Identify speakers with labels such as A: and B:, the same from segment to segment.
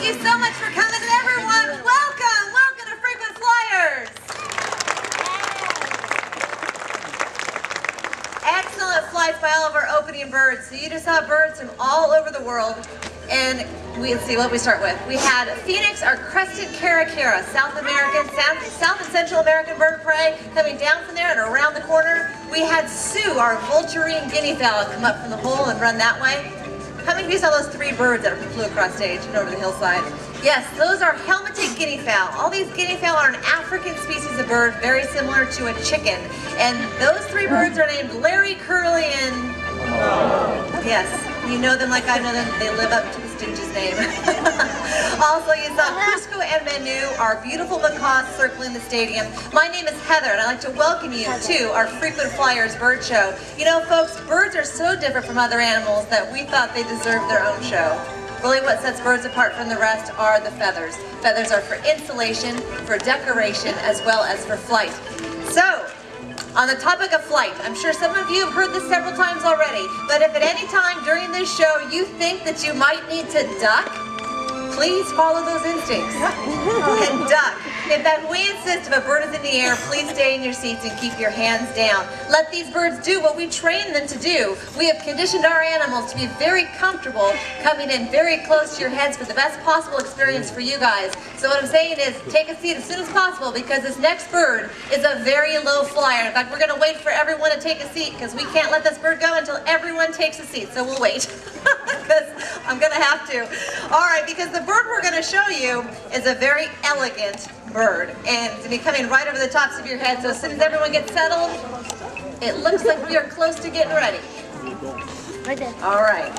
A: you so much for coming, and everyone, welcome! Welcome to Frequent Flyers! Excellent flights by all of our opening birds. So you just saw birds from all over the world. And let's see what we start with. We had Phoenix, our crested caracara, South and Central American bird of prey, coming down from there and around the corner. We had Sue, our vulturine guinea fowl, come up from the hole and run that way. How many of you saw those three birds that flew across stage and over the hillside? Yes, those are helmeted guinea fowl. All these guinea fowl are an African species of bird, very similar to a chicken. And those three birds are named Larry, Curly, and... Yes, you know them like I know them. They live up to the Stooges' name. Also, you saw Cusco and Manu, our beautiful macaws circling the stadium. My name is Heather, and I'd like to welcome you to our Frequent Flyers Bird Show. You know, folks, birds are so different from other animals that we thought they deserved their own show. Really what sets birds apart from the rest are the feathers. Feathers are for insulation, for decoration, as well as for flight. So, on the topic of flight, I'm sure some of you have heard this several times already, but if at any time during this show you think that you might need to duck, please follow those instincts and duck. In fact, we insist if a bird is in the air, please stay in your seats and keep your hands down. Let these birds do what we train them to do. We have conditioned our animals to be very comfortable coming in very close to your heads for the best possible experience for you guys. So what I'm saying is take a seat as soon as possible because this next bird is a very low flyer. In fact, we're going to wait for everyone to take a seat because we can't let this bird go until everyone takes a seat. So we'll wait because I'm going to have to. All right, because the bird we're going to show you is a very elegant bird, and it's going to be coming right over the tops of your head. So as soon as everyone gets settled, it looks like we are close to getting ready.
B: Right there.
A: All right.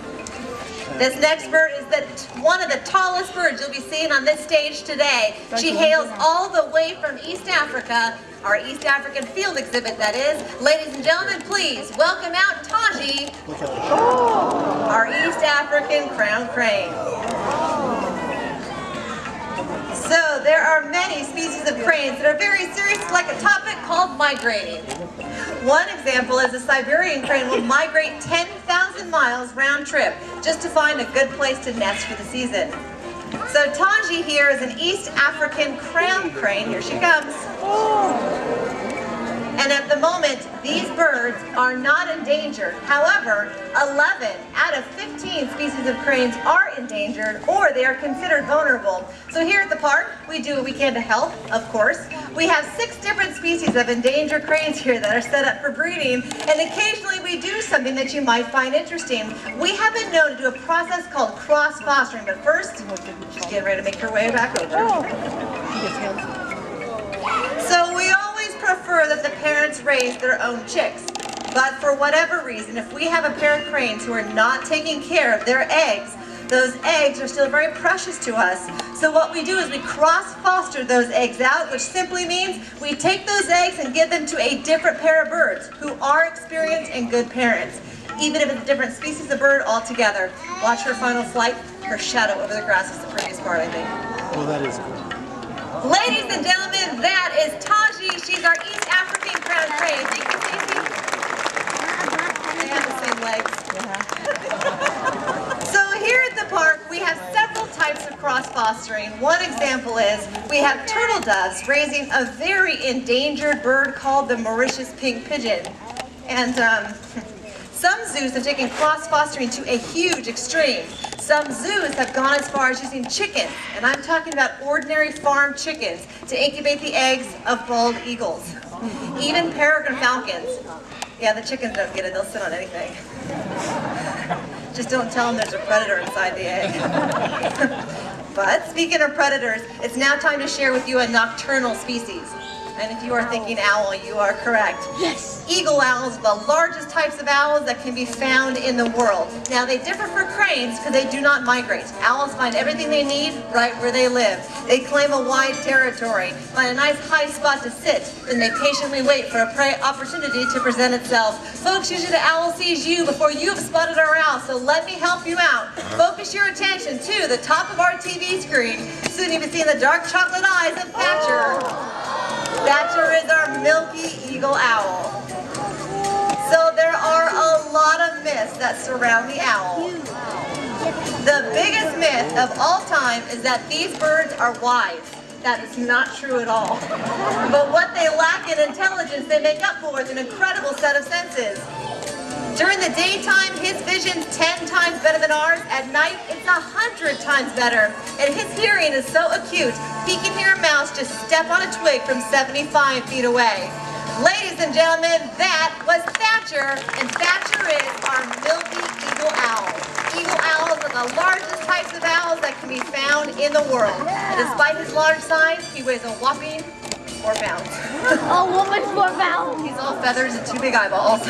A: This next bird is one of the tallest birds you'll be seeing on this stage today. She hails all the way from East Africa, our East African field exhibit, that is. Ladies and gentlemen, please welcome out Taji, our East African crown crane. So there are many species of cranes that are very serious, like a topic called migrating. One example is a Siberian crane will migrate 10,000 miles round trip just to find a good place to nest for the season. So Taji here is an East African crown crane. Here she comes. And at the moment, these birds are not endangered. However, 11 out of 15 species of cranes are endangered, or they are considered vulnerable. So here at the park, we do what we can to help, of course. We have 6 different species of endangered cranes here that are set up for breeding, and occasionally we do something that you might find interesting. We have been known to do a process called cross-fostering, but first, she's getting ready to make her way back over. So we always prefer that the parents raise their own chicks. But for whatever reason, if we have a pair of cranes who are not taking care of their eggs, those eggs are still very precious to us. So what we do is we cross-foster those eggs out, which simply means we take those eggs and give them to a different pair of birds who are experienced and good parents, even if it's a different species of bird altogether. Watch her final flight. Her shadow over the grass is the prettiest part, I think.
C: Well, that is cool.
A: Ladies and gentlemen, that is Taji. She's our East African crown crane. Thank you, Stacey. They have the same legs. So here at the park, we have several types of cross-fostering. One example is we have turtle doves raising a very endangered bird called the Mauritius pink pigeon. And some zoos have taken cross-fostering to a huge extreme. Some zoos have gone as far as using chickens, and I'm talking about ordinary farm chickens, to incubate the eggs of bald eagles. Even peregrine falcons. Yeah, the chickens don't get it, they'll sit on anything. Just don't tell them there's a predator inside the egg. But speaking of predators, it's now time to share with you a nocturnal species. And if you are thinking owl, you are correct.
B: Yes!
A: Eagle owls are the largest types of owls that can be found in the world. Now they differ from cranes because they do not migrate. Owls find everything they need right where they live. They claim a wide territory, find a nice high spot to sit, then they patiently wait for a prey opportunity to present itself. Folks, usually the owl sees you before you have spotted our owl, so let me help you out. Focus your attention to the top of our TV screen. Soon you'll be seeing the dark chocolate eyes of Thatcher. Thatcher is our milky eagle owl. So there are a lot of myths that surround the owl. The biggest myth of all time is that these birds are wise. That is not true at all. But what they lack in intelligence, they make up for with an incredible set of senses. During the daytime, his vision's 10 times better than ours. At night, it's 100 times better. And his hearing is so acute, he can hear a mouse just step on a twig from 75 feet away. Ladies and gentlemen, that was Thatcher, and Thatcher is our milky eagle owl. Eagle owls are the largest types of owls that can be found in the world. And despite his large size, he weighs a whopping 4 pounds.
B: A woman's 4 pounds.
A: He's all feathers and 2 big eyeballs.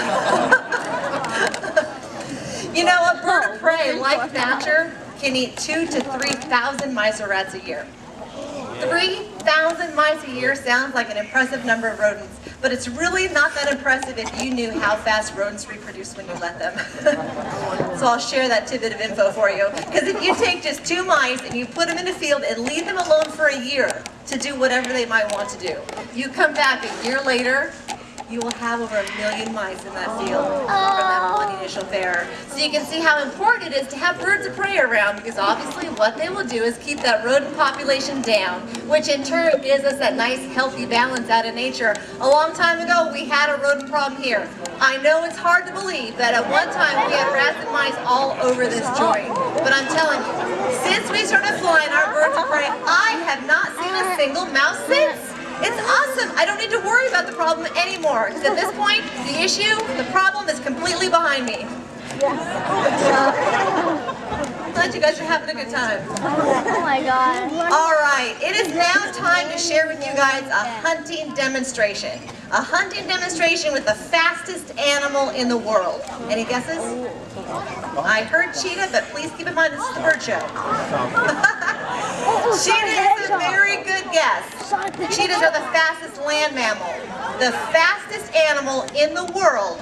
A: You know, a bird of prey like Thatcher can eat 2,000 to 3,000 mice or rats a year. 3,000 mice a year sounds like an impressive number of rodents, but it's really not that impressive if you knew how fast rodents reproduce when you let them. So I'll share that tidbit of info for you. Because if you take just 2 mice and you put them in a field and leave them alone for a year to do whatever they might want to do, you come back a year later, you will have over 1 million mice in that field from that one initial pair. So you can see how important it is to have birds of prey around, because obviously what they will do is keep that rodent population down, which in turn gives us that nice healthy balance out of nature. A long time ago we had a rodent problem here. I know it's hard to believe that at one time we had rats and mice all over this joint, but I'm telling you, since we started flying our birds of prey, I have not seen a single mouse since. It's awesome. I don't need to worry about the problem anymore, because at this point, the problem is completely behind me. Glad you guys are having a good time.
B: Oh my God.
A: All right, it is now time to share with you guys a hunting demonstration. A hunting demonstration with the fastest animal in the world. Any guesses? I heard cheetah, but please keep in mind this is the bird show. Cheetah is a very good guess. Cheetahs are the fastest land mammal. The fastest animal in the world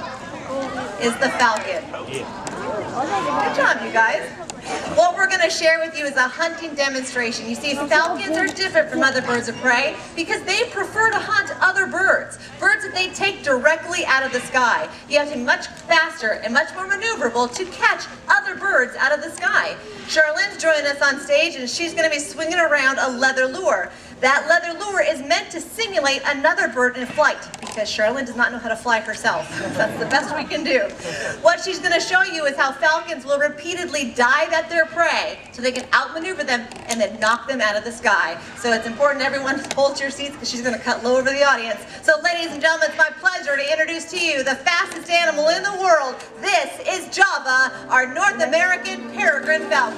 A: is the falcon. Good job, you guys. What we're going to share with you is a hunting demonstration. You see, falcons are different from other birds of prey because they prefer to hunt other birds. Birds that they take directly out of the sky. You have to be much faster and much more maneuverable to catch other birds out of the sky. Charlene's joining us on stage, and she's going to be swinging around a leather lure. That leather lure is meant to simulate another bird in flight, because Charlene does not know how to fly herself. That's the best we can do. What she's going to show you is how falcons will repeatedly dive at their prey so they can outmaneuver them and then knock them out of the sky. So it's important everyone holds your seats, because she's going to cut low over the audience. So ladies and gentlemen, it's my pleasure to introduce to you the fastest animal in the world. This is Java, our North American peregrine falcon.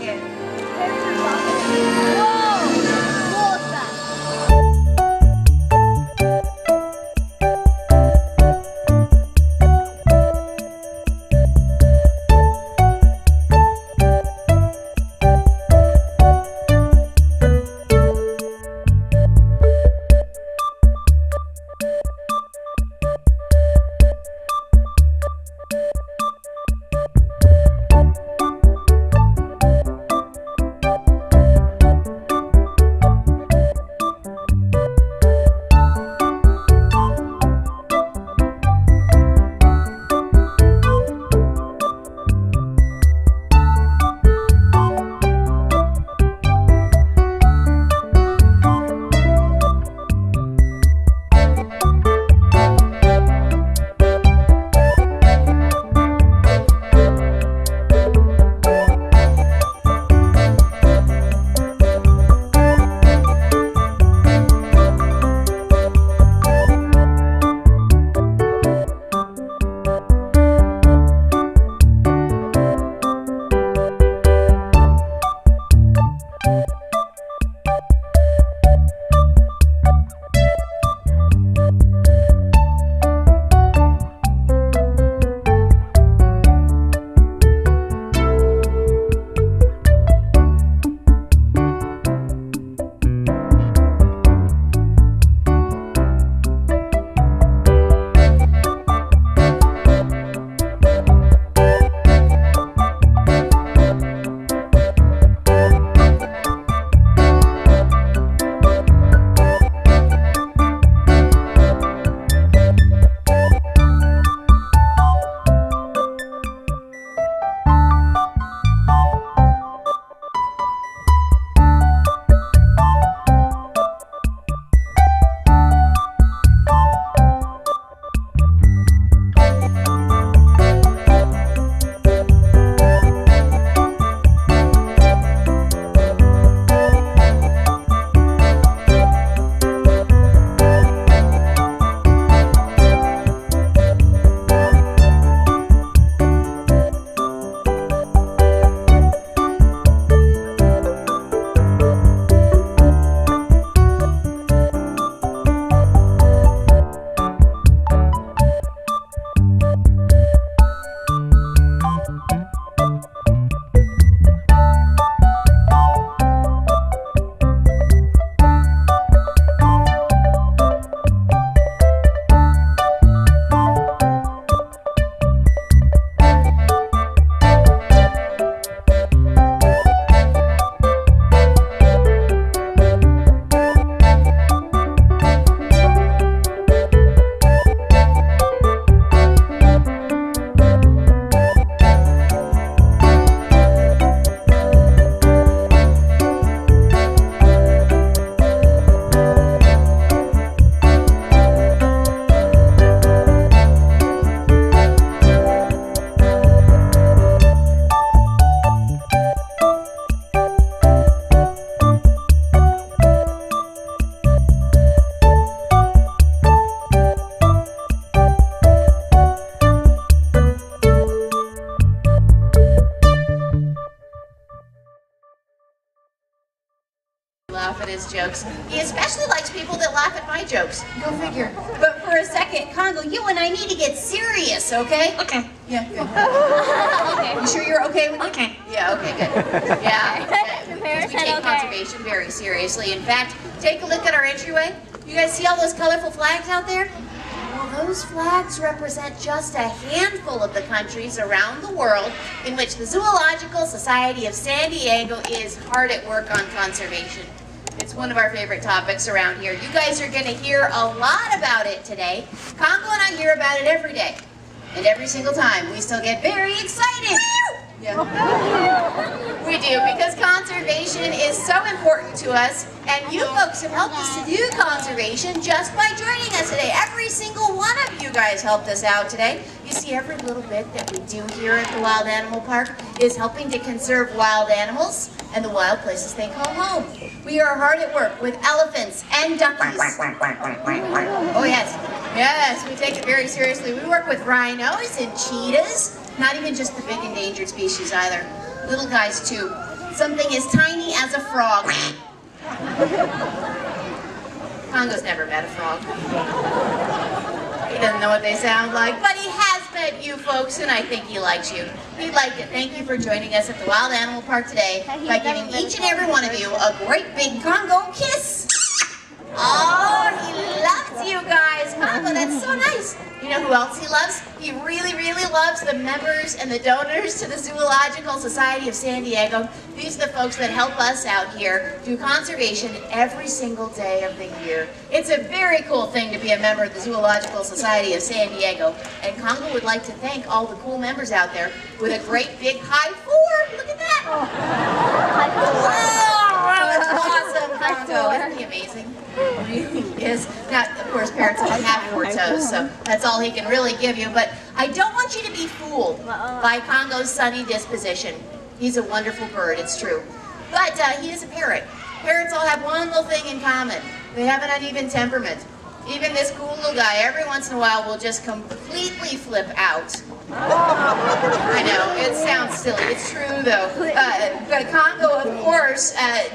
C: at his jokes. He especially likes people that laugh at my jokes. Go figure. But for a second, Congo, you and I need to get serious, okay?
A: Okay.
C: Yeah, good. Okay. You sure you're okay with it?
A: Okay.
C: Yeah, okay, good. Yeah.
B: The
C: Because
B: parents
C: we
B: said
C: take
B: okay.
C: conservation very seriously. In fact, take a look at our entryway. You guys see all those colorful flags out there? Well, those flags represent just a handful of the countries around the world in which the Zoological Society of San Diego is hard at work on conservation. It's one of our favorite topics around here. You guys are going to hear a lot about it today. Congo and I hear about it every day. And every single time, we still get very excited. Yeah. We do, because conservation is so important to us, and you folks have helped us to do conservation just by joining us today. Every single one of you guys helped us out today. You see, every little bit that we do here at the Wild Animal Park is helping to conserve wild animals and the wild places they call home. We are hard at work with elephants and donkeys. Oh yes, yes, we take it very seriously. We work with rhinos and cheetahs. Not even just the big endangered species either. Little guys too. Something as tiny as a frog. Congo's never met a frog. He doesn't know what they sound like, but he has met you folks, and I think he likes you. We'd like to thank you for joining us at the Wild Animal Park today by giving each and every one of you a great big Congo kiss. Oh, he loves you guys. Congo, that's so nice. You know who else he loves? He really, really loves the members and the donors to the Zoological Society of San Diego. These are the folks that help us out here do conservation every single day of the year. It's a very cool thing to be a member of the Zoological Society of San Diego. And Congo would like to thank all the cool members out there with a great big high four. Look at that. Wow, that's awesome, Congo. Isn't he amazing? Really is. Now, of course, parrots only have 4 toes, so that's all he can really give you. But I don't want you to be fooled by Congo's sunny disposition. He's a wonderful bird, it's true. But he is a parrot. Parrots all have one little thing in common. They have an uneven temperament. Even this cool little guy, every once in a while, will just completely flip out. I know, it sounds silly. It's true, though. But Congo, of course, it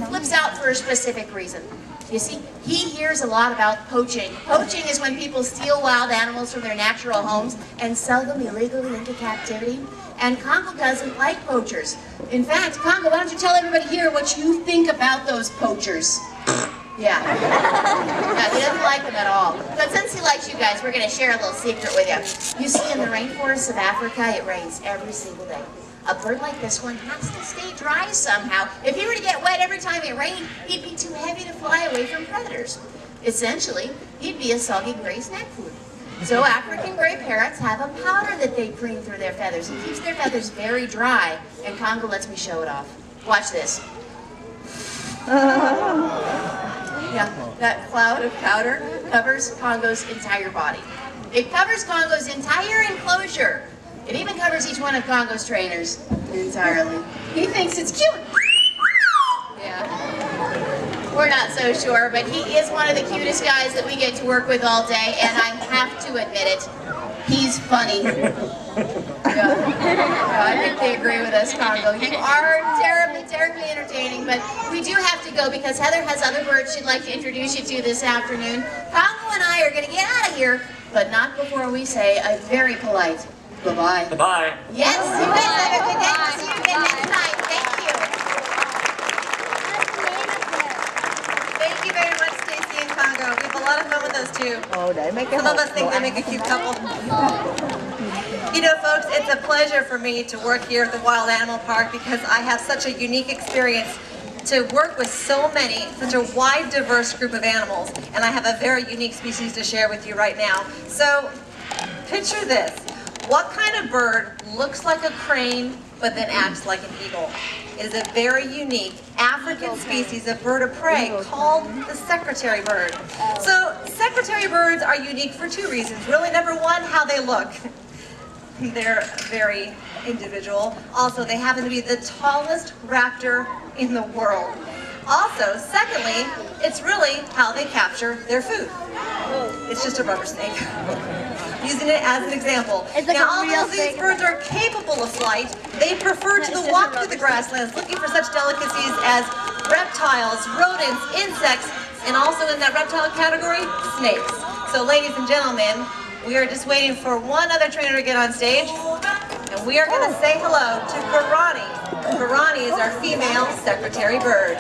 C: flips out for a specific reason. You see, he hears a lot about poaching. Poaching is when people steal wild animals from their natural homes and sell them illegally into captivity. And Congo doesn't like poachers. In fact, Congo, why don't you tell everybody here what you think about those poachers? Yeah. Yeah, he doesn't like them at all. But since he likes you guys, we're going to share a little secret with you. You see, in the rainforests of Africa, it rains every single day. A bird like this one has to stay dry somehow. If he were to get wet every time it rained, he'd be too heavy to fly away from predators. Essentially, he'd be a soggy gray snack food. So African gray parrots have a powder that they bring through their feathers. It keeps their feathers very dry, and Congo lets me show it off. Watch this. Yeah, that cloud of powder covers Congo's entire body. It covers Congo's entire enclosure. It even covers each one of Congo's trainers entirely. He thinks it's cute. Yeah. We're not so sure, but he is one of the cutest guys that we get to work with all day, and I have to admit it, he's funny. Yeah, I think they agree with us, Congo. You are terribly entertaining, but we do have to go because Heather has other birds she'd like to introduce you to this afternoon. Congo and I are going to get out of here, but not before we say a very polite bye-bye.
D: Bye.
C: Yes, you guys have a good day. We'll see you again next time. Thank you.
A: Thank you very much, Stacy and Congo. We have a lot of fun with those two.
E: Oh, they make
A: Some of us think they make a cute couple. You know, folks, it's a pleasure for me to work here at the Wild Animal Park because I have such a unique experience to work with such a wide, diverse group of animals, and I have a very unique species to share with you right now. So, picture this. What kind of bird looks like a crane but then acts like an eagle? It is a very unique African species of bird of prey called the secretary bird. So secretary birds are unique for 2 reasons. Really, number one, how they look. They're very individual. Also, they happen to be the tallest raptor in the world. Also, secondly, it's really how they capture their food. It's just a rubber snake. Using it as an example.
B: It's like
A: now,
B: a real
A: although these
B: snake.
A: birds are capable of flight, they prefer to walk through the grasslands looking for such delicacies as reptiles, rodents, insects, and also in that reptile category, snakes. So ladies and gentlemen, we are just waiting for one other trainer to get on stage, and we are going to say hello to Karani. Karani is our female secretary bird,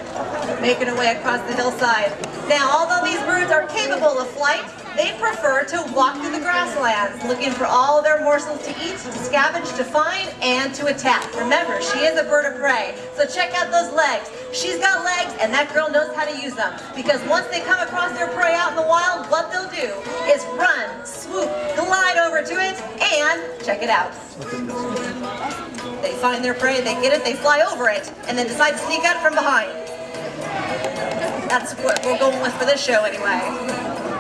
A: making her way across the hillside. Now, although these birds are capable of flight, they prefer to walk through the grasslands, looking for all their morsels to eat, to scavenge, to find, and to attack. Remember, she is a bird of prey, so check out those legs. She's got legs, and that girl knows how to use them. Because once they come across their prey out in the wild, what they'll do is run, swoop, glide over to it, and check it out. They find their prey, they get it, they fly over it, and then decide to sneak out from behind. That's what we're going with for this show anyway.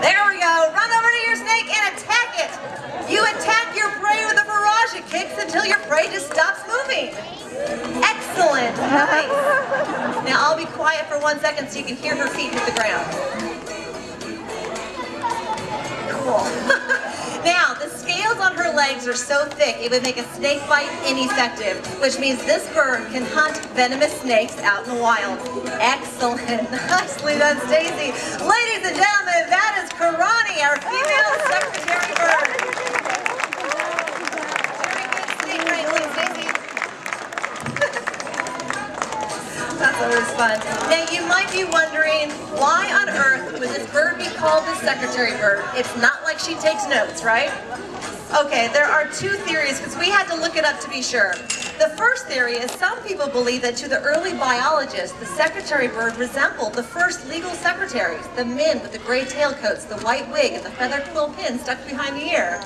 A: There we go. Run over to your snake and attack it. You attack your prey with a barrage of kicks until your prey just stops moving. Excellent. Nice. Now I'll be quiet for 1 second so you can hear her feet hit the ground. Cool. Now, the scales on her legs are so thick it would make a snake bite ineffective, which means this bird can hunt venomous snakes out in the wild. Excellent. Nicely done, Stacy. Ladies and gentlemen, that is Karani, our female secretary bird. Very good snake wrangling, Stacy. That's always fun. Now, you might be wondering, why on earth would this bird be called the secretary bird? It's not like she takes notes, right? Okay, there are two theories, because we had to look it up to be sure. The first theory is some people believe that to the early biologists, the secretary bird resembled the first legal secretaries, the men with the gray tailcoats, the white wig, and the feather quill pin stuck behind the ear.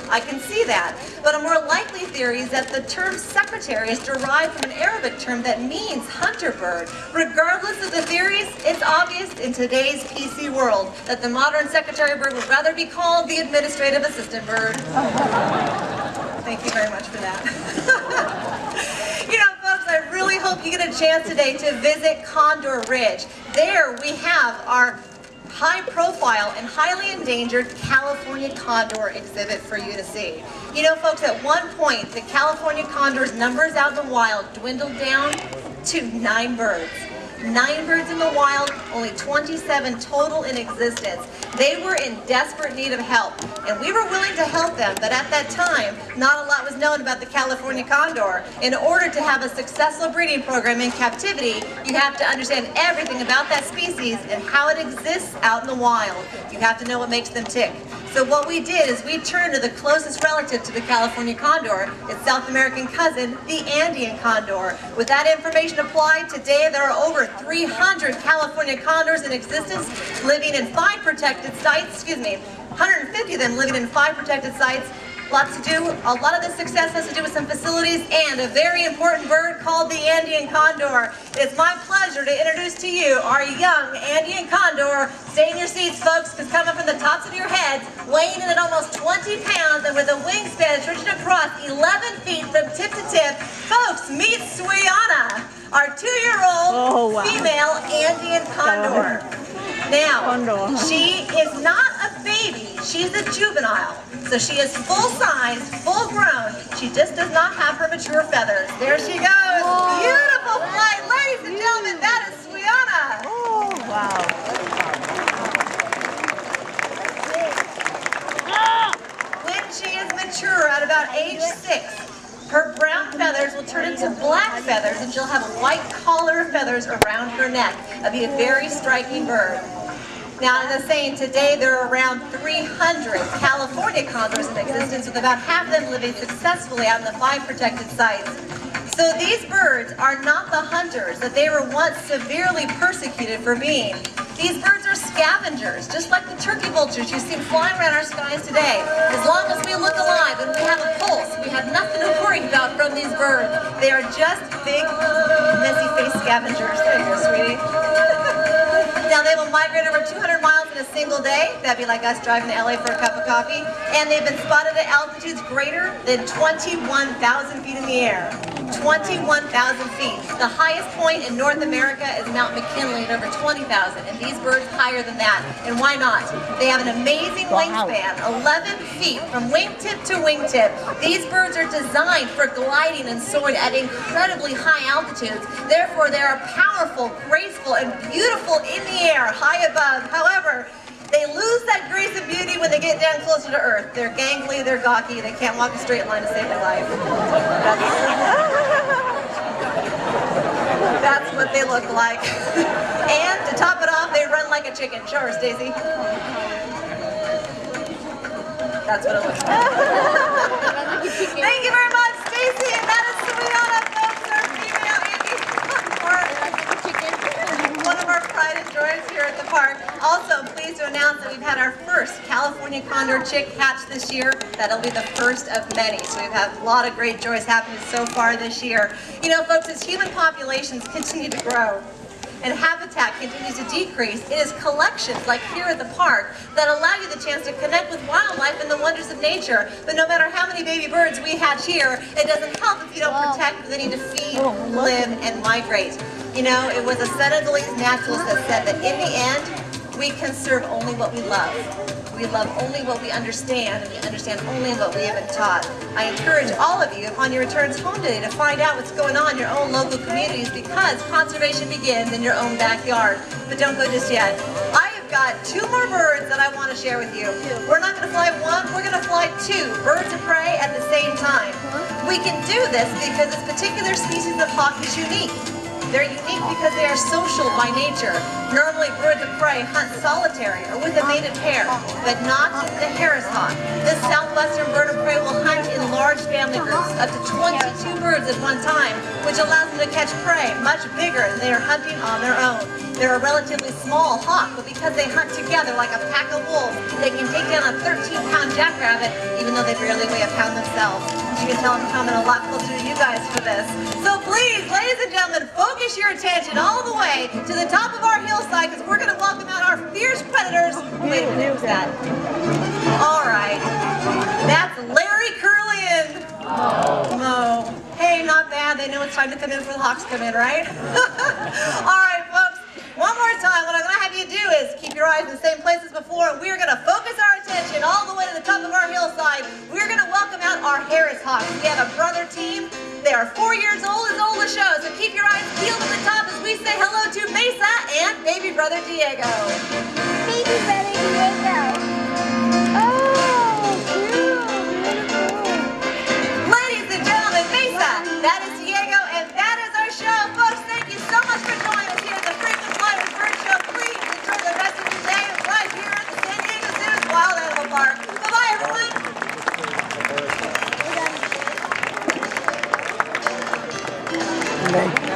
A: I can see that. But a more likely theory is that the term secretary is derived from an Arabic term that means hunter bird. Regardless of the theories, it's obvious in today's PC world that the modern secretary bird would rather be called the administrative assistant bird. Thank you very much for that. You know, folks, I really hope you get a chance today to visit Condor Ridge. There we have our high-profile and highly endangered California condor exhibit for you to see. You know, folks, at one point, the California condor's numbers out in the wild dwindled down to 9 birds. 9 birds in the wild, only 27 total in existence. They were in desperate need of help, and we were willing to help them, but at that time, not a lot was known about the California condor. In order to have a successful breeding program in captivity, you have to understand everything about that species and how it exists out in the wild. You have to know what makes them tick. So what we did is we turned to the closest relative to the California condor, its South American cousin, the Andean condor. With that information applied, today there are over 300 California condors in existence, living in 5 protected sites, 150 of them living in 5 protected sites. Lots to do. A lot of this success has to do with some facilities and a very important bird called the Andean condor. It's my pleasure to introduce to you our young Andean condor. Stay in your seats, folks, because coming from the tops of your heads, weighing in at almost 20 pounds and with a wingspan stretching across 11 feet from tip to tip, folks, meet Suyana, our 2-year-old female Andean condor. Now, she is not a baby, she's a juvenile. So she is full size, full grown. She just does not have her mature feathers. There she goes. Beautiful flight. Ladies and gentlemen, that is Suyana.
D: Oh, wow.
A: When she is mature at about age 6, her brown feathers will turn into black feathers and she'll have a white collar of feathers around her neck. That'll be a very striking bird. Now, as I was saying, today there are around 300 California condors in existence, with about half of them living successfully out in the 5 protected sites. So these birds are not the hunters that they were once severely persecuted for being. These birds are scavengers, just like the turkey vultures you see flying around our skies today. As long as we look alive and we have a pulse, we have nothing to worry about from these birds. They are just big, messy-faced scavengers. There you go, sweetie. Now, they will migrate over 200 miles in a single day. That'd be like us driving to LA for a cup of coffee. And they've been spotted at altitudes greater than 21,000 feet in the air. 21,000 feet. The highest point in North America is Mount McKinley at over 20,000, and these birds higher than that. And why not? They have an amazing wingspan, 11 feet from wingtip to wingtip. These birds are designed for gliding and soaring at incredibly high altitudes. Therefore, they are powerful, graceful, and beautiful in the air, high above. However, they lose that grace and beauty when they get down closer to Earth. They're gangly, they're gawky, they can't walk a straight line to save their life. That's what they look like. And to top it off, they run like a chicken. Show her, Stacy. That's what it looks like. Thank you very much, Stacy, and that is Suliana, folks, our female Andy, one of our pride and joys here at the park. Also, pleased to announce that we've had our first California condor chick hatch this year. That'll be the first of many. So we've had a lot of great joys happening so far this year. You know, folks, as human populations continue to grow and habitat continues to decrease, it is collections like here at the park that allow you the chance to connect with wildlife and the wonders of nature. But no matter how many baby birds we hatch here, it doesn't help if you don't protect what they need to feed, live, and migrate. You know, it was a Senegalese naturalist that said that in the end, we can serve only what we love. We love only what we understand, and we understand only what we have been taught. I encourage all of you, upon your returns home today, to find out what's going on in your own local communities, because conservation begins in your own backyard. But don't go just yet. I have got 2 more birds that I want to share with you. We're not going to fly 1, we're going to fly 2 birds of prey at the same time. We can do this because this particular species of hawk is unique. They're unique because they are social by nature. Normally, birds of prey hunt solitary or with a mated pair, but not the Harris hawk. This southwestern bird of prey will hunt in large family groups, up to 22 birds at one time, which allows them to catch prey much bigger than they are hunting on their own. They're a relatively small hawk, but because they hunt together like a pack of wolves, they can take down a 13-pound jackrabbit, even though they barely weigh a pound themselves. You can tell I'm coming a lot closer to you guys for this. So please, ladies and gentlemen, focus your attention all the way to the top of our hillside, because we're going to welcome out our fierce predators. Wait a minute, who's that? All right. That's Larry Curlian. Mo. Hey, not bad. They know it's time to come in for the hawks to come in, right? All right, folks. One more time, what I'm going to have you do is keep your eyes in the same place as before, and we're going to focus our attention all the way to the top of our hillside. We're going to welcome out our Harris hawks. We have a brother team. They are 4 years old, as old as show, so keep your eyes peeled to the top as we say hello to Mesa and baby brother Diego.
B: Baby brother Diego. Oh, cute.
A: Ladies and gentlemen, Mesa, that is Diego, and that is our show. Folks, thank you so much for joining us here at the Frequent Flyers Bird Show. Please enjoy the rest of your day right here at the San Diego Zoo's Wild Animal Park. Bye-bye, everyone.
D: Thank you.